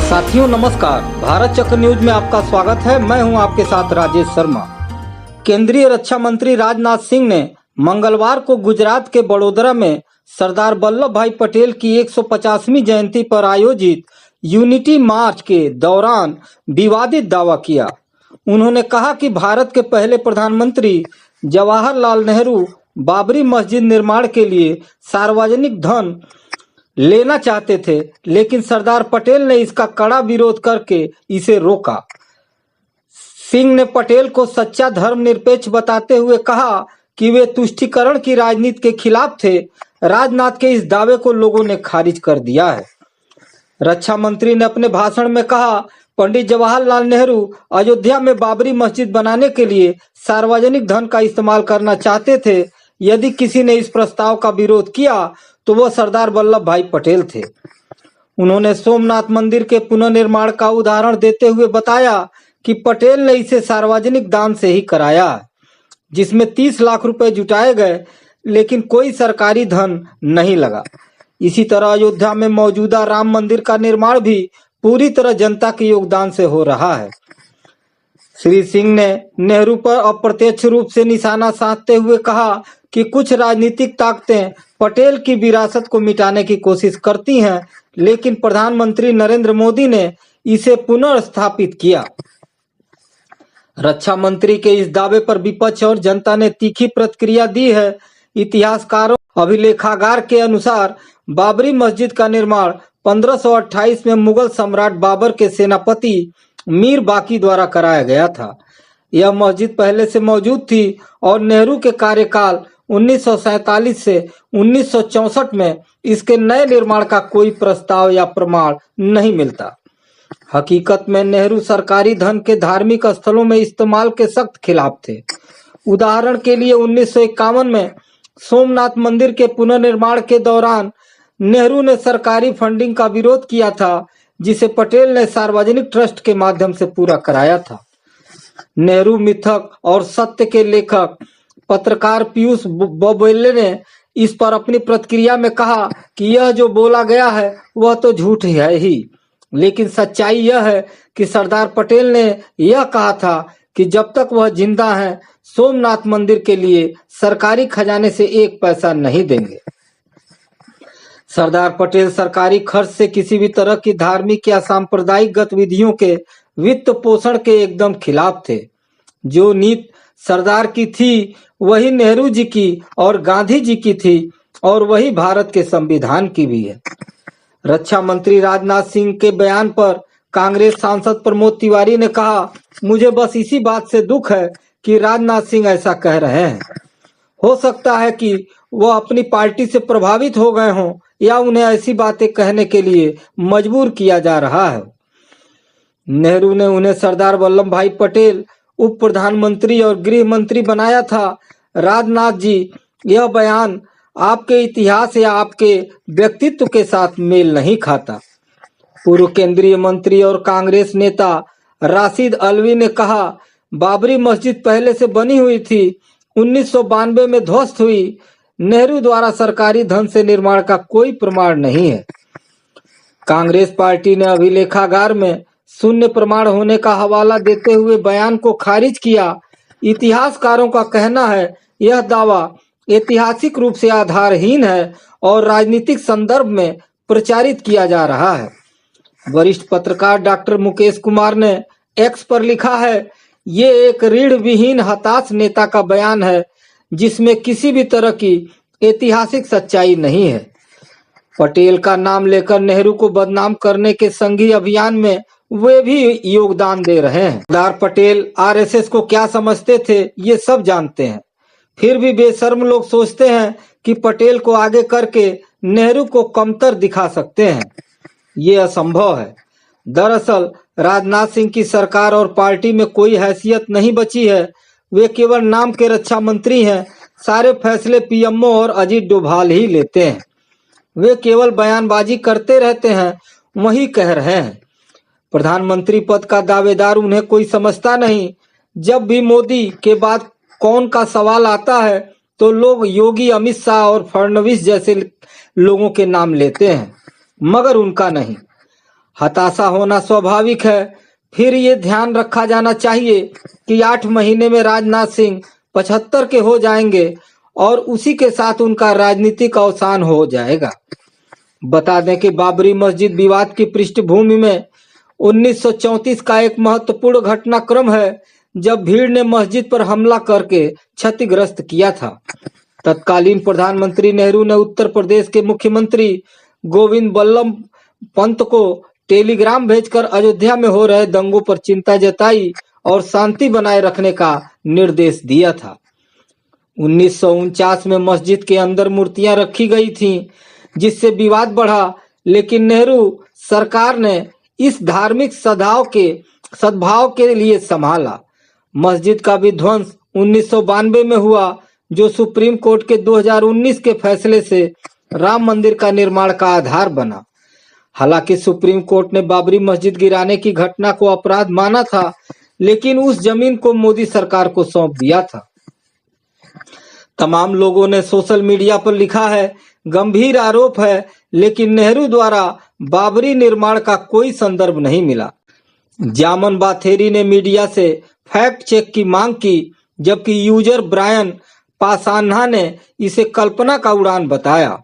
साथियों नमस्कार, भारत चक्र न्यूज में आपका स्वागत है। मैं हूं आपके साथ राजेश शर्मा। केंद्रीय रक्षा मंत्री राजनाथ सिंह ने मंगलवार को गुजरात के बड़ोदरा में सरदार वल्लभ भाई पटेल की 150वीं जयंती पर आयोजित यूनिटी मार्च के दौरान विवादित दावा किया। उन्होंने कहा कि भारत के पहले प्रधानमंत्री जवाहरलाल नेहरू बाबरी मस्जिद निर्माण के लिए सार्वजनिक धन लेना चाहते थे, लेकिन सरदार पटेल ने इसका कड़ा विरोध करके इसे रोका। सिंह ने पटेल को सच्चा धर्मनिरपेक्ष बताते हुए कहा कि वे तुष्टीकरण की राजनीति के खिलाफ थे। राजनाथ के इस दावे को लोगों ने खारिज कर दिया है। रक्षा मंत्री ने अपने भाषण में कहा, पंडित जवाहरलाल नेहरू अयोध्या में बाबरी मस्जिद बनाने के लिए सार्वजनिक धन का इस्तेमाल करना चाहते थे। यदि किसी ने इस प्रस्ताव का विरोध किया तो वह सरदार वल्लभ भाई पटेल थे। उन्होंने सोमनाथ मंदिर के पुनर्निर्माण का उदाहरण देते हुए बताया कि पटेल ने इसे सार्वजनिक दान से ही कराया, जिसमें 30 लाख रुपए जुटाए गए, लेकिन कोई सरकारी धन नहीं लगा। इसी तरह अयोध्या में मौजूदा राम मंदिर का निर्माण भी पूरी तरह जनता के योगदान से हो रहा है। श्री सिंह ने नेहरू पर अप्रत्यक्ष रूप से निशाना साधते हुए कहा कि कुछ राजनीतिक ताकतें पटेल की विरासत को मिटाने की कोशिश करती हैं, लेकिन प्रधानमंत्री नरेंद्र मोदी ने इसे पुनर्स्थापित किया। रक्षा मंत्री के इस दावे पर विपक्ष और जनता ने तीखी प्रतिक्रिया दी है। इतिहासकारों अभिलेखागार के अनुसार बाबरी मस्जिद का निर्माण 1528 में मुगल सम्राट बाबर के सेनापति मीर बाकी द्वारा कराया गया था। यह मस्जिद पहले से मौजूद थी और नेहरू के कार्यकाल 1947 से 1964 में इसके नए निर्माण का कोई प्रस्ताव या प्रमाण नहीं मिलता। हकीकत में नेहरू सरकारी धन के धार्मिक स्थलों में इस्तेमाल के सख्त खिलाफ थे। उदाहरण के लिए 1951 में सोमनाथ मंदिर के पुनर्निर्माण के दौरान नेहरू ने सरकारी फंडिंग का विरोध किया था, जिसे पटेल ने सार्वजनिक ट्रस्ट के माध्यम से पूरा कराया था। नेहरू मिथक और सत्य के लेखक पत्रकार पीयूष बोबेले ने इस पर अपनी प्रतिक्रिया में कहा कि यह जो बोला गया है वह तो झूठ है ही, लेकिन सच्चाई यह है कि सरदार पटेल ने यह कहा था कि जब तक वह जिंदा हैं सोमनाथ मंदिर के लिए सरकारी खजाने से 1 पैसा नहीं देंगे। सरदार पटेल सरकारी खर्च से किसी भी तरह की धार्मिक या सांप्रदायिक गतिविधियों के वित्त पोषण के एकदम खिलाफ थे। जो नीति सरदार की थी वही नेहरू जी की और गांधी जी की थी और वही भारत के संविधान की भी है। रक्षा मंत्री राजनाथ सिंह के बयान पर कांग्रेस सांसद प्रमोद तिवारी ने कहा, मुझे बस इसी बात से दुख है कि राजनाथ सिंह ऐसा कह रहे हैं। हो सकता है कि वह अपनी पार्टी से प्रभावित हो गए हों या उन्हें ऐसी बातें कहने के लिए मजबूर किया जा रहा है। नेहरू ने उन्हें सरदार वल्लभ भाई पटेल उप प्रधानमंत्री और गृह मंत्री बनाया था। राजनाथ जी, यह बयान आपके इतिहास या आपके व्यक्तित्व के साथ मेल नहीं खाता। पूर्व केंद्रीय मंत्री और कांग्रेस नेता राशिद अल्वी ने कहा, बाबरी मस्जिद पहले से बनी हुई थी, 1992 में ध्वस्त हुई। नेहरू द्वारा सरकारी धन से निर्माण का कोई प्रमाण नहीं है। कांग्रेस पार्टी ने अभिलेखागार में शून्य प्रमाण होने का हवाला देते हुए बयान को खारिज किया। इतिहासकारों का कहना है यह दावा ऐतिहासिक रूप से आधारहीन है और राजनीतिक संदर्भ में प्रचारित किया जा रहा है। वरिष्ठ पत्रकार डॉक्टर मुकेश कुमार ने एक्स पर लिखा है, ये एक रीढ़ विहीन हताश नेता का बयान है जिसमें किसी भी तरह की ऐतिहासिक सच्चाई नहीं है। पटेल का नाम लेकर नेहरू को बदनाम करने के संघीय अभियान में वे भी योगदान दे रहे हैं। सरदार पटेल आरएसएस को क्या समझते थे ये सब जानते हैं, फिर भी बेशर्म लोग सोचते हैं कि पटेल को आगे करके नेहरू को कमतर दिखा सकते हैं। ये असंभव है। दरअसल राजनाथ सिंह की सरकार और पार्टी में कोई हैसियत नहीं बची है। वे केवल नाम के रक्षा मंत्री हैं। सारे फैसले पीएमओ और अजीत डोभाल ही लेते हैं। वे केवल बयानबाजी करते रहते हैं, वही कह रहे हैं। प्रधानमंत्री पद का दावेदार उन्हें कोई समझता नहीं। जब भी मोदी के बाद कौन का सवाल आता है तो लोग योगी, अमित शाह और फडणवीस जैसे लोगों के नाम लेते हैं, मगर उनका नहीं। हताशा होना स्वाभाविक है। फिर ये ध्यान रखा जाना चाहिए कि 8 महीने में राजनाथ सिंह 75 के हो जाएंगे और उसी के साथ उनका राजनीतिक अवसान हो जाएगा। बता दें कि बाबरी मस्जिद विवाद की पृष्ठभूमि में 1934 का एक महत्वपूर्ण घटनाक्रम है, जब भीड़ ने मस्जिद पर हमला करके क्षतिग्रस्त किया था। तत्कालीन प्रधानमंत्री नेहरू ने उत्तर प्रदेश के मुख्यमंत्री गोविंद बल्लभ पंत को टेलीग्राम भेजकर अयोध्या में हो रहे दंगों पर चिंता जताई और शांति बनाए रखने का निर्देश दिया था। 1949 में मस्जिद के अंदर मूर्तियां रखी गई थीं, जिससे विवाद बढ़ा, लेकिन नेहरू सरकार ने इस धार्मिक सद्भाव के लिए संभाला। मस्जिद का विध्वंस 1992 में हुआ, जो सुप्रीम कोर्ट के 2019 के फैसले से राम मंदिर का निर्माण का आधार बना। हालांकि सुप्रीम कोर्ट ने बाबरी मस्जिद गिराने की घटना को अपराध माना था, लेकिन उस जमीन को मोदी सरकार को सौंप दिया था। तमाम लोगों ने सोशल मीडिया पर लिखा है, गंभीर आरोप है, लेकिन नेहरू द्वारा बाबरी निर्माण का कोई संदर्भ नहीं मिला। जामन बाथेरी ने मीडिया से फैक्ट चेक की मांग की, जबकि यूजर ब्रायन पासान्हा ने इसे कल्पना का उड़ान बताया।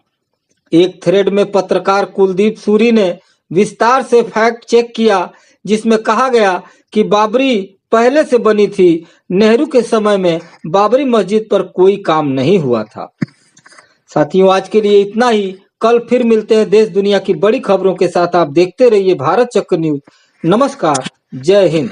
एक थ्रेड में पत्रकार कुलदीप सूरी ने विस्तार से फैक्ट चेक किया, जिसमें कहा गया कि बाबरी पहले से बनी थी। नेहरू के समय में बाबरी मस्जिद पर कोई काम नहीं हुआ था। साथियों, आज के लिए इतना ही। कल फिर मिलते हैं देश दुनिया की बड़ी खबरों के साथ। आप देखते रहिए भारत चक्र न्यूज। नमस्कार, जय हिंद।